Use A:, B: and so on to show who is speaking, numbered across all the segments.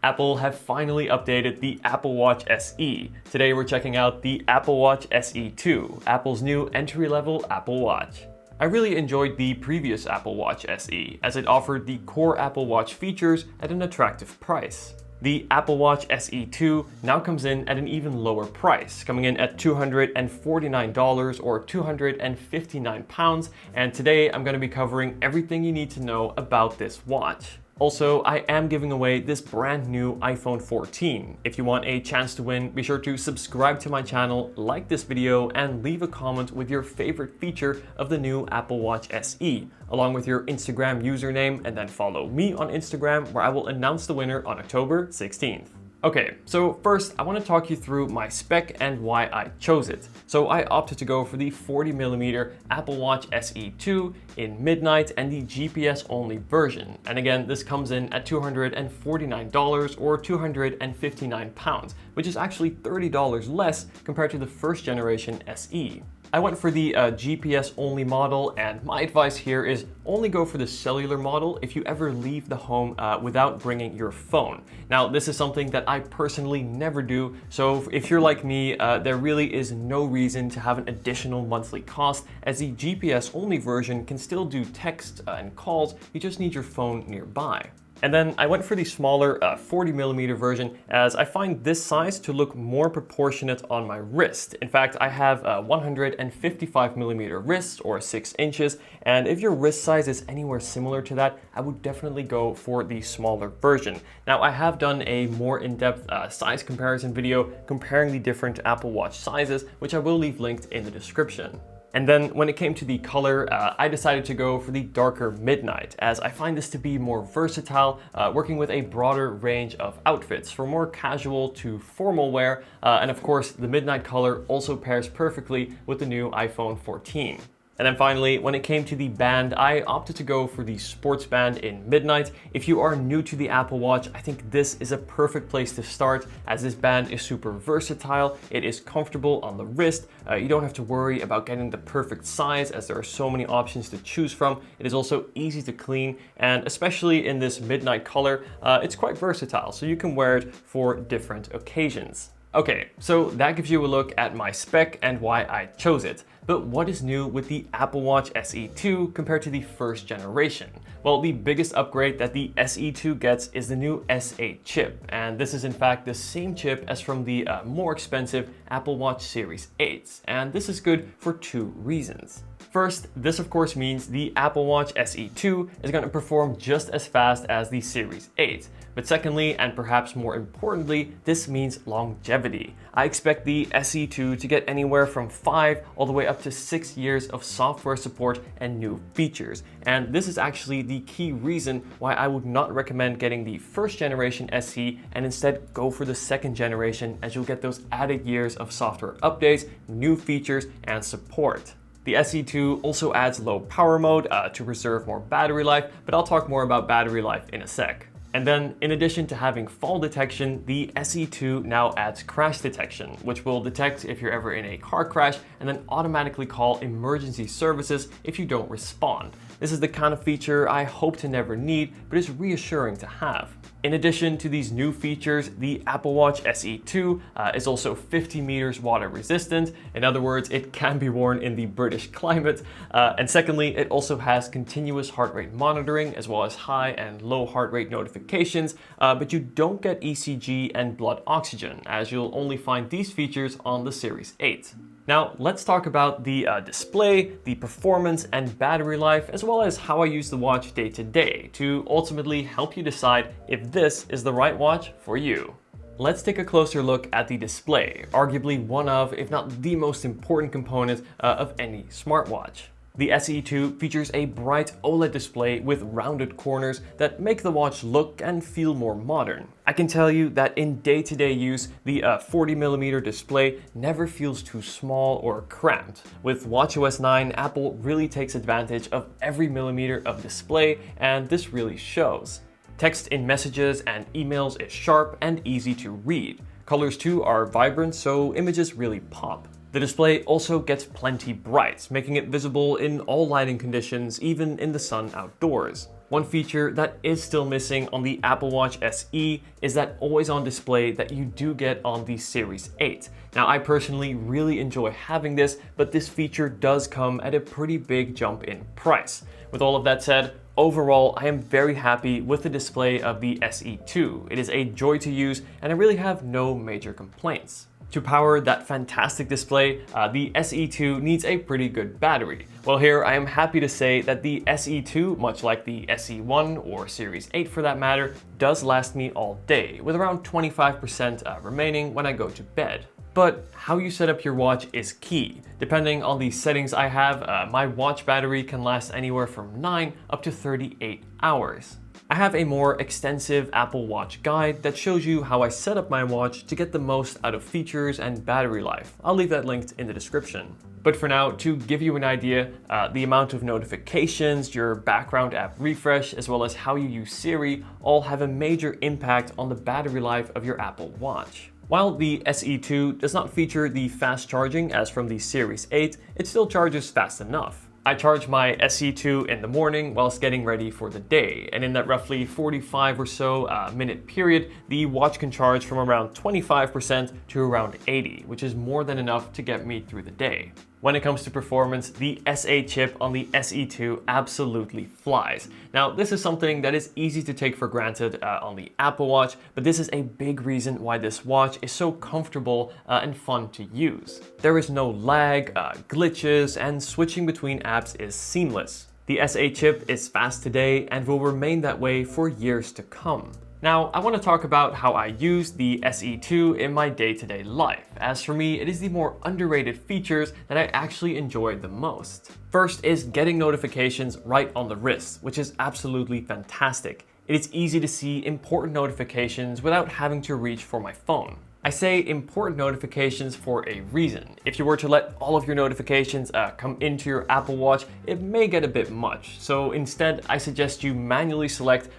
A: Apple have finally updated the Apple Watch SE. Today we're checking out the Apple Watch SE 2, Apple's new entry-level Apple Watch. I really enjoyed the previous Apple Watch SE, as it offered the core Apple Watch features at an attractive price. The Apple Watch SE 2 now comes in at an even lower price, coming in at $249 or £259, and today I'm going to be covering everything you need to know about this watch. Also, I am giving away this brand new iPhone 14. If you want a chance to win, be sure to subscribe to my channel, like this video, and leave a comment with your favorite feature of the new Apple Watch SE, along with your Instagram username, and then follow me on Instagram, where I will announce the winner on October 16th. Okay, so first I want to talk you through my spec and why I chose it. So I opted to go for the 40mm Apple Watch SE 2 in midnight and the GPS only version. And again, this comes in at $249 or £259, which is actually $30 less compared to the first generation SE. I went for the GPS only model, and my advice here is only go for the cellular model if you ever leave the home without bringing your phone. Now, this is something that I personally never do, so if you're like me, there really is no reason to have an additional monthly cost, as the GPS only version can still do text and calls. You just need your phone nearby. And then I went for the smaller 40mm version, as I find this size to look more proportionate on my wrist. In fact, I have a 155mm wrist, or 6 inches, and if your wrist size is anywhere similar to that, I would definitely go for the smaller version. Now, I have done a more in-depth size comparison video comparing the different Apple Watch sizes, which I will leave linked in the description. And then when it came to the color, I decided to go for the darker midnight, as I find this to be more versatile, working with a broader range of outfits from more casual to formal wear. And of course, the midnight color also pairs perfectly with the new iPhone 14. And then finally, when it came to the band, I opted to go for the sports band in midnight. If you are new to the Apple Watch, I think this is a perfect place to start, as this band is super versatile. It is comfortable on the wrist. You don't have to worry about getting the perfect size, as there are so many options to choose from. It is also easy to clean, and especially in this midnight color, it's quite versatile, so you can wear it for different occasions. Okay, so that gives you a look at my spec and why I chose it. But what is new with the Apple Watch SE 2 compared to the first generation? Well, the biggest upgrade that the SE 2 gets is the new S8 chip, and this is in fact the same chip as from the more expensive Apple Watch Series 8, and this is good for two reasons. First, this of course means the Apple Watch SE 2 is going to perform just as fast as the Series 8. But secondly, and perhaps more importantly, this means longevity. I expect the SE 2 to get anywhere from 5 all the way up to 6 years of software support and new features. And this is actually the key reason why I would not recommend getting the first generation SE and instead go for the second generation, as you'll get those added years of software updates, new features, and support. The SE 2 also adds low power mode to reserve more battery life, but I'll talk more about battery life in a sec. And then, in addition to having fall detection, the SE 2 now adds crash detection, which will detect if you're ever in a car crash and then automatically call emergency services if you don't respond. This is the kind of feature I hope to never need, but is reassuring to have. In addition to these new features, the Apple Watch SE 2 is also 50 meters water resistant. In other words, it can be worn in the British climate. And secondly, it also has continuous heart rate monitoring, as well as high and low heart rate notifications, but you don't get ECG and blood oxygen, as you'll only find these features on the Series 8. Now, let's talk about the display, the performance, and battery life, as well as how I use the watch day to day to ultimately help you decide if this is the right watch for you. Let's take a closer look at the display, arguably one of, if not the most important component of any smartwatch. The SE 2 features a bright OLED display with rounded corners that make the watch look and feel more modern. I can tell you that in day-to-day use, the 40mm display never feels too small or cramped. With watchOS 9, Apple really takes advantage of every millimeter of display, and this really shows. Text in messages and emails is sharp and easy to read. Colors too are vibrant, so images really pop. The display also gets plenty bright, making it visible in all lighting conditions, even in the sun outdoors. One feature that is still missing on the Apple Watch SE is that always-on display that you do get on the Series 8. Now, I personally really enjoy having this, but this feature does come at a pretty big jump in price. With all of that said, overall, I am very happy with the display of the SE2. It is a joy to use, and I really have no major complaints. To power that fantastic display, the SE2 needs a pretty good battery. Well, here I am happy to say that the SE2, much like the SE1 or Series 8 for that matter, does last me all day, with around 25% remaining when I go to bed. But how you set up your watch is key. Depending on the settings I have, my watch battery can last anywhere from 9 up to 38 hours. I have a more extensive Apple Watch guide that shows you how I set up my watch to get the most out of features and battery life. I'll leave that linked in the description. But for now, to give you an idea, the amount of notifications, your background app refresh, as well as how you use Siri, all have a major impact on the battery life of your Apple Watch. While the SE2 does not feature the fast charging as from the Series 8, it still charges fast enough. I charge my SE2 in the morning whilst getting ready for the day, and in that roughly 45 or so minute period, the watch can charge from around 25% to around 80, which is more than enough to get me through the day. When it comes to performance, the S8 chip on the SE2 absolutely flies. Now, this is something that is easy to take for granted on the Apple Watch, but this is a big reason why this watch is so comfortable and fun to use. There is no lag, glitches, and switching between apps is seamless. The S8 chip is fast today and will remain that way for years to come. Now, I want to talk about how I use the SE2 in my day-to-day life, as for me, it is the more underrated features that I actually enjoy the most. First is getting notifications right on the wrist, which is absolutely fantastic. It is easy to see important notifications without having to reach for my phone. I say important notifications for a reason. If you were to let all of your notifications come into your Apple Watch, it may get a bit much. So instead, I suggest you manually select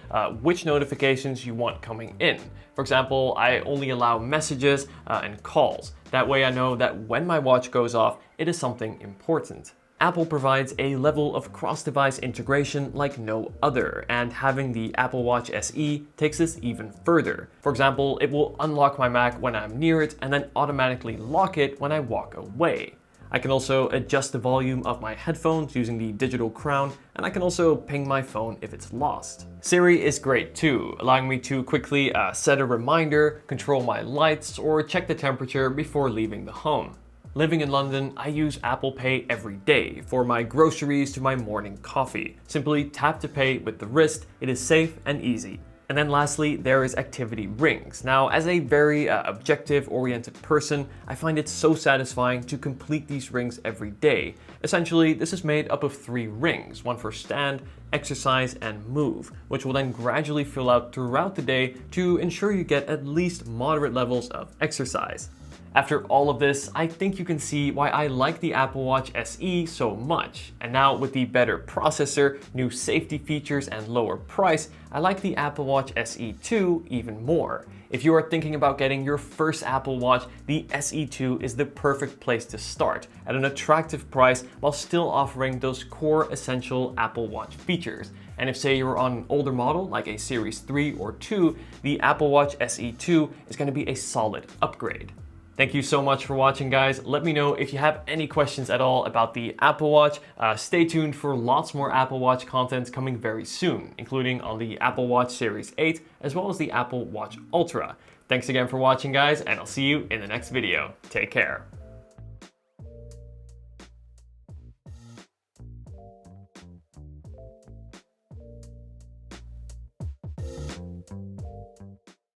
A: which notifications you want coming in. For example, I only allow messages and calls. That way I know that when my watch goes off, it is something important. Apple provides a level of cross-device integration like no other, and having the Apple Watch SE takes this even further. For example, it will unlock my Mac when I'm near it and then automatically lock it when I walk away. I can also adjust the volume of my headphones using the digital crown, and I can also ping my phone if it's lost. Siri is great too, allowing me to quickly set a reminder, control my lights, or check the temperature before leaving the home. Living in London, I use Apple Pay every day, for my groceries to my morning coffee. Simply tap to pay with the wrist, it is safe and easy. And then lastly, there is activity rings. Now, as a very objective-oriented person, I find it so satisfying to complete these rings every day. Essentially, this is made up of 3 rings, one for stand, exercise, and move, which will then gradually fill out throughout the day to ensure you get at least moderate levels of exercise. After all of this, I think you can see why I like the Apple Watch SE so much. And now with the better processor, new safety features, and lower price, I like the Apple Watch SE2 even more. If you are thinking about getting your first Apple Watch, the SE2 is the perfect place to start at an attractive price while still offering those core essential Apple Watch features. And if say you're on an older model like a Series 3 or 2, the Apple Watch SE2 is going to be a solid upgrade. Thank you so much for watching, guys. Let me know if you have any questions at all about the Apple Watch. Stay tuned for lots more Apple Watch content coming very soon, including on the Apple Watch Series 8, as well as the Apple Watch Ultra. Thanks again for watching, guys, and I'll see you in the next video. Take care.